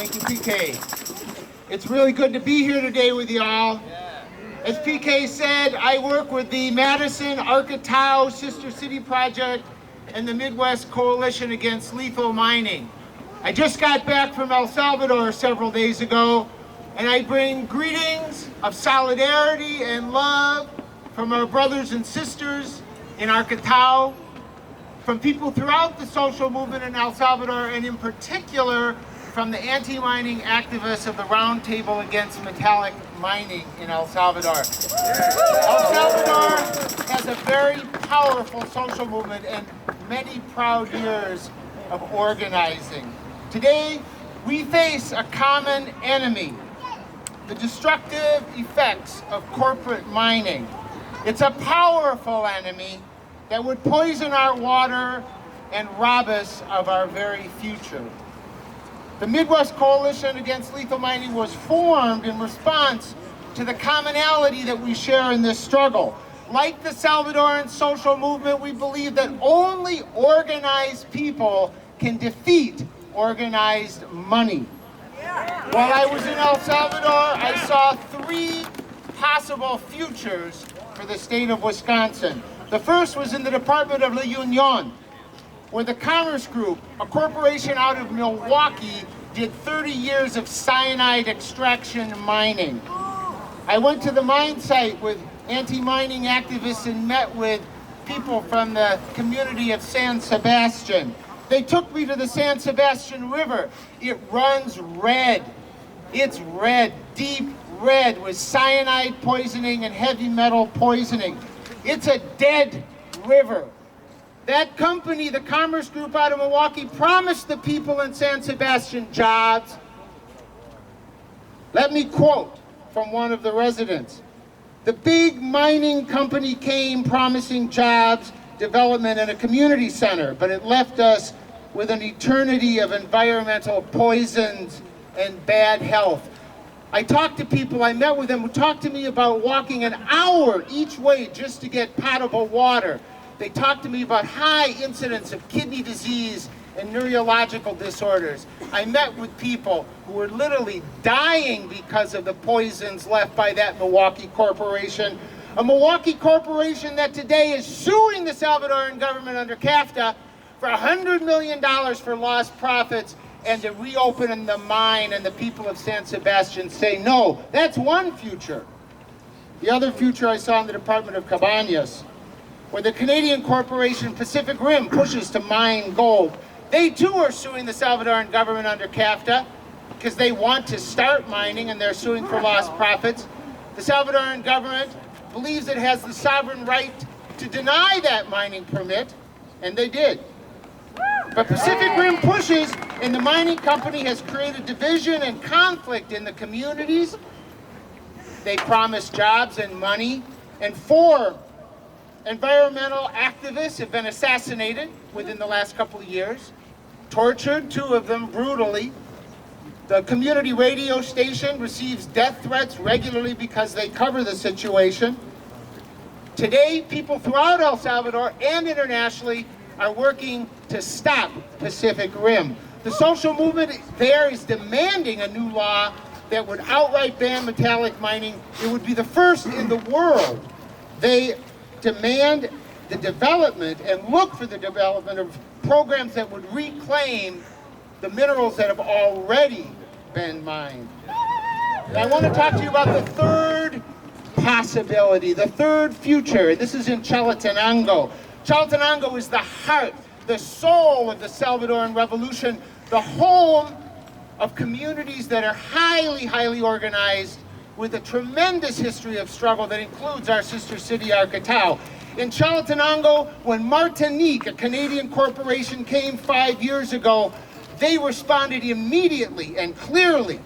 Thank you, PK. It's really good to be here today with y'all. As PK said, I work with the Madison-Arcatao Sister-City project and the Midwest Coalition Against Lethal Mining. I just got back from El Salvador several days ago, and I bring greetings of solidarity and love from our brothers and sisters in Arcatao, from people throughout the social movement in El Salvador, and in particular from the anti-mining activists of the Round Table Against Metallic Mining in El Salvador. El Salvador has a very powerful social movement and many proud years of organizing. Today, we face a common enemy, the destructive effects of corporate mining. It's a powerful enemy that would poison our water and rob us of our very future. The Midwest Coalition Against Lethal Mining was formed in response to the commonality that we share in this struggle. Like the Salvadoran social movement, we believe that only organized people can defeat organized money. While I was in El Salvador, I saw three possible futures for the state of Wisconsin. The first was in the Department of La Union, where the Commerce Group, a corporation out of Milwaukee, did 30 years of cyanide extraction mining. I went to the mine site with anti-mining activists and met with people from the community of San Sebastian. They took me to the San Sebastian River. It runs red. It's red, deep red, with cyanide poisoning and heavy metal poisoning. It's a dead river. That company, the Commerce Group out of Milwaukee, promised the people in San Sebastian jobs. Let me quote from one of the residents. The big mining company came promising jobs, development, and a community center, but it left us with an eternity of environmental poisons and bad health. I talked to people, I met with them who talked to me about walking an hour each way just to get potable water. They talked to me about high incidence of kidney disease and neurological disorders. I met with people who were literally dying because of the poisons left by that Milwaukee corporation. A Milwaukee corporation that today is suing the Salvadoran government under CAFTA for $100 million for lost profits and to reopen the mine, and the people of San Sebastian say no. That's one future. The other future I saw in the Department of Cabañas, where the Canadian corporation Pacific Rim pushes to mine gold. They too are suing the Salvadoran government under CAFTA because they want to start mining and they're suing for lost profits. The Salvadoran government believes it has the sovereign right to deny that mining permit, and they did. But Pacific Rim pushes, and the mining company has created division and conflict in the communities. They promise jobs and money, and 4 environmental activists have been assassinated within the last couple of years, tortured, 2 of them brutally. The community radio station receives death threats regularly because they cover the situation. Today, people throughout El Salvador and internationally are working to stop Pacific Rim. The social movement there is demanding a new law that would outright ban metallic mining. It would be the first in the world. They demand the development and look for the development of programs that would reclaim the minerals that have already been mined. And I want to talk to you about the third possibility, the third future. This is in Chalatenango. Chalatenango is the heart, the soul of the Salvadoran Revolution, the home of communities that are highly, highly organized, with a tremendous history of struggle that includes our sister city, Arcatao. In Chalatenango, when Martinique, a Canadian corporation, came 5 years ago, they responded immediately and clearly.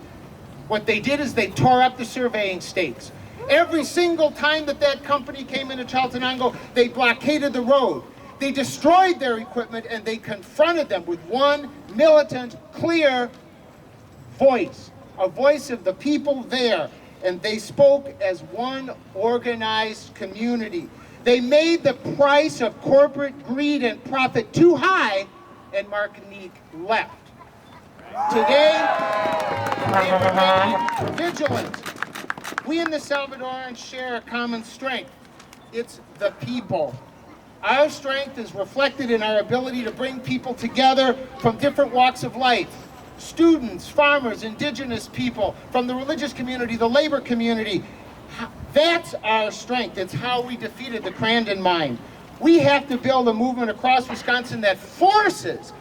What they did is they tore up the surveying stakes. Every single time that company came into Chalatenango, they blockaded the road. They destroyed their equipment, and they confronted them with one militant, clear voice, a voice of the people there. And they spoke as one organized community. They made the price of corporate greed and profit too high, and Martinique left. Today, they remain vigilant. We in the Salvadorans share a common strength. It's the people. Our strength is reflected in our ability to bring people together from different walks of life. Students, farmers, indigenous people, from the religious community, the labor community. That's our strength. It's how we defeated the Crandon Mine. We have to build a movement across Wisconsin that forces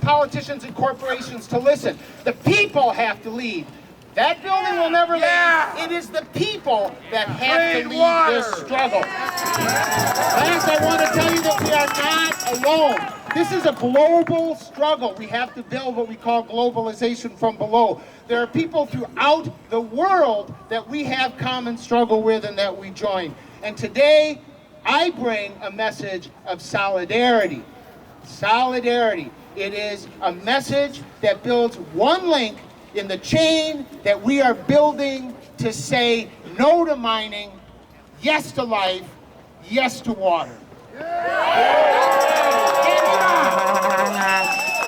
politicians and corporations to listen. The people have to lead. That building will never lead. It is the people that have to lead this struggle. Last, I want to tell you that we are not alone. This is a global struggle. We have to build what we call globalization from below. There are people throughout the world that we have common struggle with and that we join. And today, I bring a message of solidarity. Solidarity. It is a message that builds one link in the chain that we are building to say no to mining, yes to life, yes to water. Yeah.